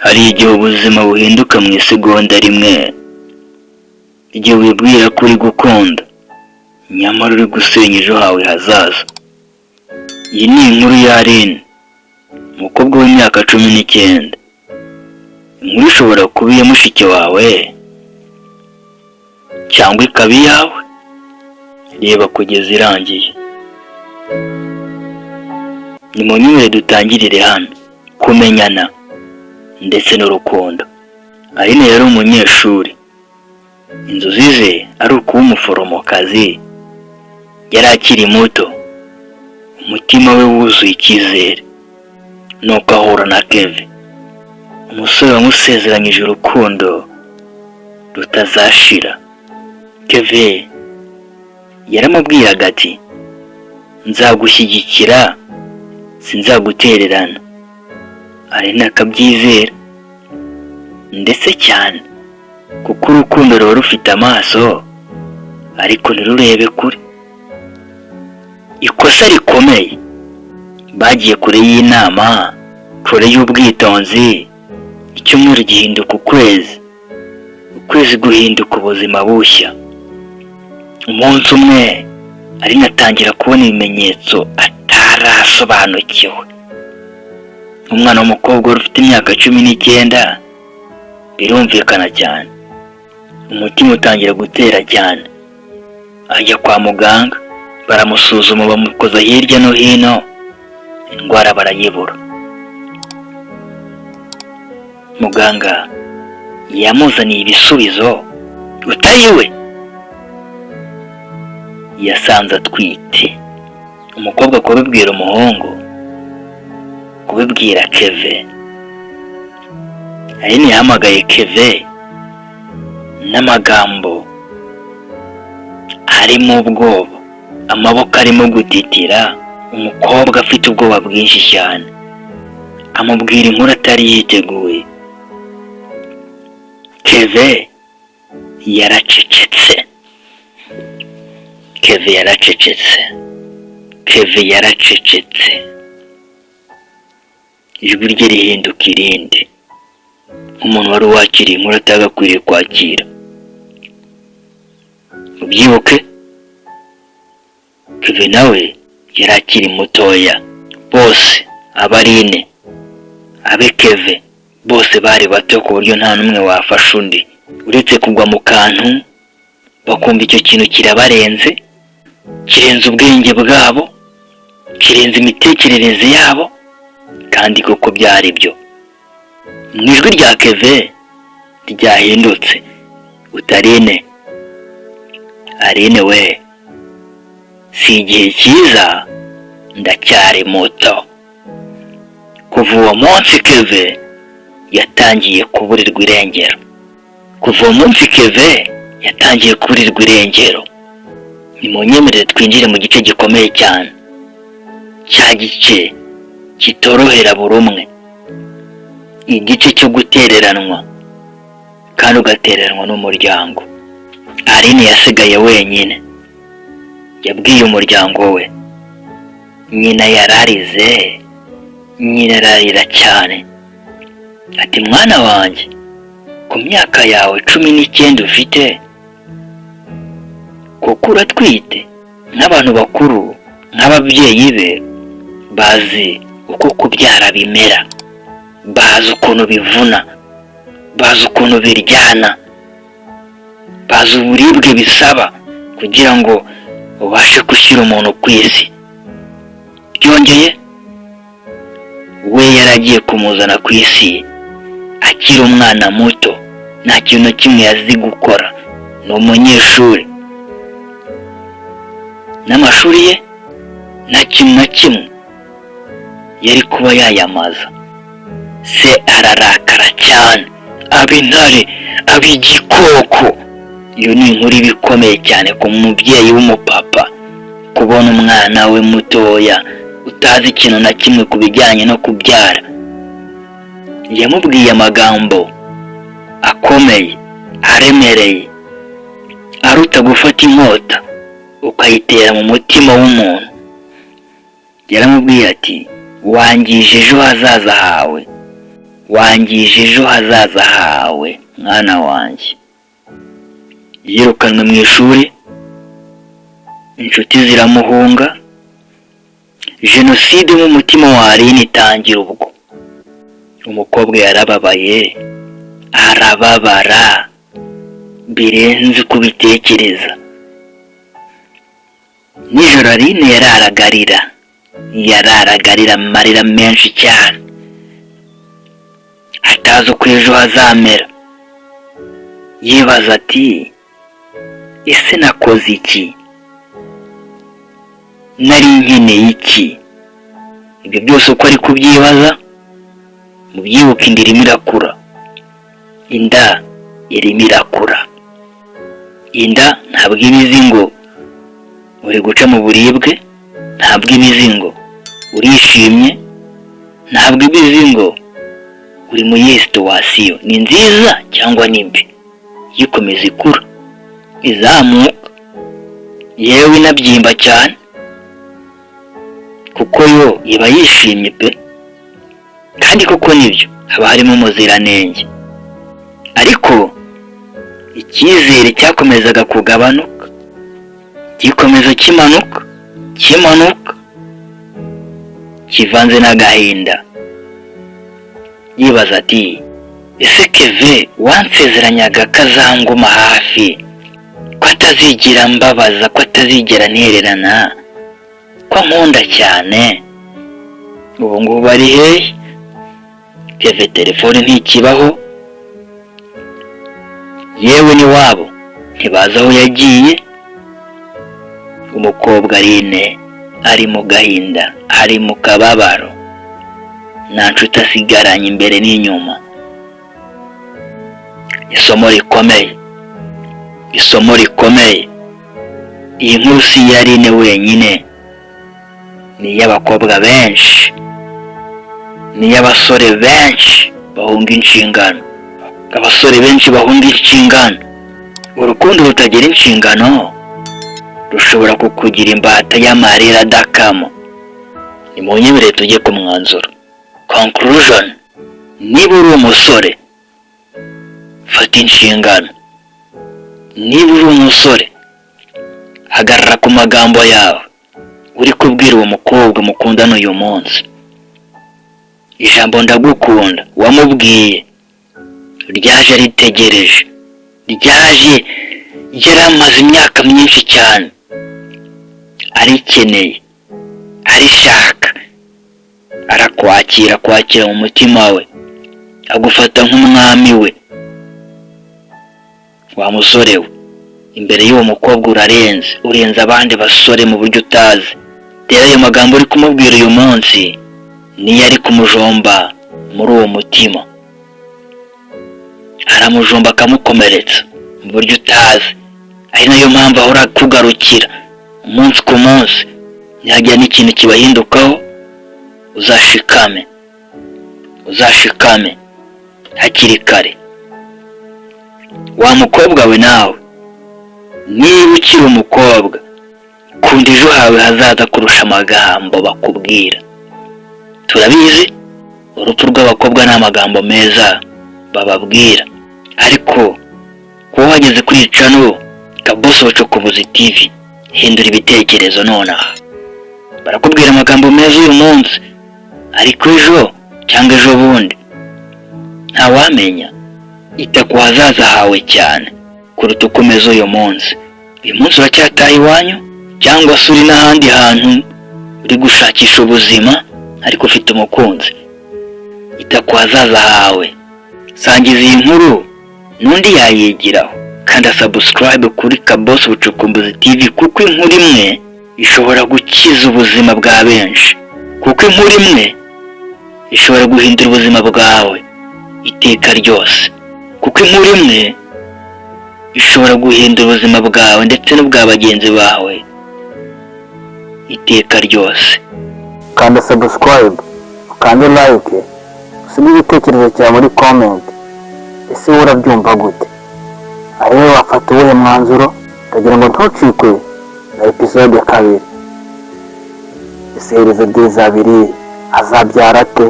Hari igihe ubuzima buhinduka mu isegonda rimwe, igihe wibwira ko uri gukunda nyamara uri gusenya ejo hawe hazaza. Iyi ni inkuru ya Aline, umukobwa w'imyaka 19. Inkuru ishobora kuba iya mushiki wawe cyangwa ikaba iyawe. Reba kugeza irangiye. Nimunyure dutangirire hano. Kumenyana ndetse n'urukundo. Aline yari umunyeshuri. Inzozi ze ari ukuba umuforomokazi. Yari akiri muto, umutima we wuzuye icyizere. Nuko ahura na Kevin, umusore wamusezeranyije urukundo rutazashira. Kevin yaramubwiraga ati, nzagushyigikira sinzagutererana. Aline akabyizera ndetse cyane, kuko urukundo ruba rufite amaso ariko ntirurebe kure. Ikosa rikomeye, bagiye kure y'inama, kure y'ubwitonzi. Icyumweru gihinduka ukwezi, ukwezi guhinduka ubuzima bushya. Umunsi umwe Aline atangira kubona ibimenyetso atarasobanukiwe. Umwana w'umukobwa wari ufite imyaka 19, birumvikana cyane. Umutima utangira gutera cyane. Ajya kwa muganga, baramusuzuma bamukoza hirya no hino, indwara barayibura. Muganga yamuzaniye ibisubizo utari we. Yasanze atwite. Umukobwa kubibwira umuhungu, kubibwira Kevin. Aline yahamagaye Kevin n'amagambo arimo ubwoba, amaboko arimo gutitira. Umukobwa afite ubwoba bwinshi cyane, amubwira inkuru atari yiteguye. Kevin yaracecetse. Kevin yaracecetse. Ijwi rye rihinduka irindi, nk'umuntu wari wakiriye inkuru atagakwiriye kwakira. Ubyibuke, Kevin nawe yari akiri mutoya. Bose, Aline, abe Kevin, bose bari bato ku buryo nta n'umwe wafasha undi. Uretse kugwa mu kantu, bakumva icyo kintu kirabarenze, kirenze ubwenge bwabo, kirenze imitekerereze yabo, kandi koko byari byo. Mu ijwi rya Kevin ryahindutse, utarine Aline we, si igihe cyiza, ndacyari muto. Kuva uwo munsi Kevin yatangiye kuburirwa irengero. Nimunyemerere twinjire mu gice gikomeye cyane, cya gice kitorohera buri umwe. Igice cyo gutereranwa, kandi ugatereranwa n'umuryango. Aline yasigaye wenyine. Yabwiye umuryango we. Nyina yararize, nyina ararira cyane. Ati, mwana wanjye, ku myaka yawe 19 ufite, kuko uratwite. Nk'abantu bakuru, nk'ababyeyi be, bazi uko kubyara bimera, bazi ukuntu bivuna, bazi ukuntu biryana, bazi uburibwe bisaba kugira ngo ubashe gushyira umuntu ku isi. Byongeye, we yaragiye kumuzana ku isi akiri umwana muto, nta kintu na kimwe yazi gukora. Ni umunyeshuri, n'amashuri ye nta kintu na kimwe yari kuba yayamaza. Se ararakara cyane, aba intare, aba igikoko. Iyo ni inkuru ibikomeye cyane ku mubyeyi w'umupapa, kubona umwana we mutoya utazi ikintu na kimwe ku bijyanye no kubyara. Yamubwiye amagambo akomeye, aremereye, aruta gufata inkota ukayitera mu mutima w'umuntu. Yaramubwiye ati, wangije ejo hazaza hawe, wangije ejo hazaza hawe mwana wanjye. Yirukanwe mu ishuri, inshuti ziramuhunga, jenoside mu mutima wa Aline itangira ubwo. Umukobwa yarababaye, arababara birenze kubitekereza. Nijoro Aline yararagarira amarira menshi cyane, atazi uko ejo hazamera. Yibaza ati, ese nakoze iki? Nari nkeneye iki? Ibyo byose uko ari kubyibaza, mubyibuka inda irimo irakura. Inda irimo irakura. Inda ntabwo ibizi ngo uri guca mu buribwe, ntabwo ibizi ngo urishimye, ntabwo ibizi ngo uri mu iyi situwasiyo ni nziza cyangwa ni mbi. Yikomeza ikura, izamuka, yewe inabyimba cyane, kuko yo iba yishimye pe. Kandi koko nibyo, haba harimo umuziranenge. Ariko icyizere cyakomezaga kugabanuka, gikomeza kimanuka, kivanze n'agahinda. Yibaza ati, ese Keve wansezeranyaga ko azanguma hafi, ko atazigera mbabaza, ko atazigera ntererana, ko nkunda cyane, ubu ngubu ari hehe? Keve telefone ntikibaho, yewe n'iwabo ntibazi aho yagiye. Umukobwa Aline ari mu gahinda, ari mu kababaro, nta nshuti asigaranye imbere n'inyuma. Isomo rikomeye. Iyi nkuru si iya Aline wenyine, ni iy'abakobwa benshi, ni iy'abasore benshi bahunga inshingano. Abasore benshi bahunga inshingano. Urukundo rutagira inshingano rushobora kukugira imbata y'amarira adakama. Nimunyemere tujye ku mwanzuro. Conclusion: niba uri umusore, fata inshingano. Niba uri umusore, hagarara ku magambo yawe uri kubwira uwo mukobwa mukundana uyu munsi. Ijambo ndagukunda wamubwiye ryaje ritegereje, ryaje yaramaze imyaka myinshi cyane arikeneye, arishaka, arakwakira mu mutima we, agufata nk'umwami we. Wa musore we, imbere y'uwo mukobwa urenze abandi basore mu buryo utazi. Rero ayo magambo uri kumubwira uyu munsi niyo ari kumujomba muri uwo mutima. Aramujomba akamukomeretsa mu buryo utazi. Ari nayo mpamvu ahora kugarukira umunsi ku munsi. Ntihagira n'ikintu kibahindukaho, uzashikame hakiri kare. Wa mukobwa we nawe, niba ukiri umukobwa, kunda ejo hawe hazaza kurusha amagambo bakubwira. Turabizi urupfu rw'abakobwa ni amagambo meza bababwira, ariko kuba wageze kuri channel Kabosi Bucukumbuzi TV, hindura ibitekerezo nonaha. Barakubwira amagambo meza uyu munsi, ariko ejo cyangwa ejo bundi ntawamenya. Ita ku hazaza hawe cyane kuruta ukomeza uyu munsi. Uyu munsi uracyataha iwanyu, cyangwa se uri n'ahandi hantu uri gushakisha ubuzima ariko ufite umukunzi. Ita ku hazaza hawe. Sangiza iyi nkuru n'undi yayigiraho, kandi subscribe kuri Kabosi Bucukumbuzi TV, kuko inkuru imwe ishobora gukiza ubuzima bwa benshi, kuko inkuru imwe ishobora guhindura ubuzima bwawe iteka ryose, kuko inkuru imwe ishobora guhindura ubuzima bwawe ndetse n'ubwa bagenzi bawe iteka ryose. Kanda subscribe, ukande like, usige ibitekerezo cyawe muri comment. Ese urabyumva gute? Aho wafata uwuhe mwanzuro kugira ngo ntucikwe na episode 2? Ese Herve Bwiza abiri azabyara ate?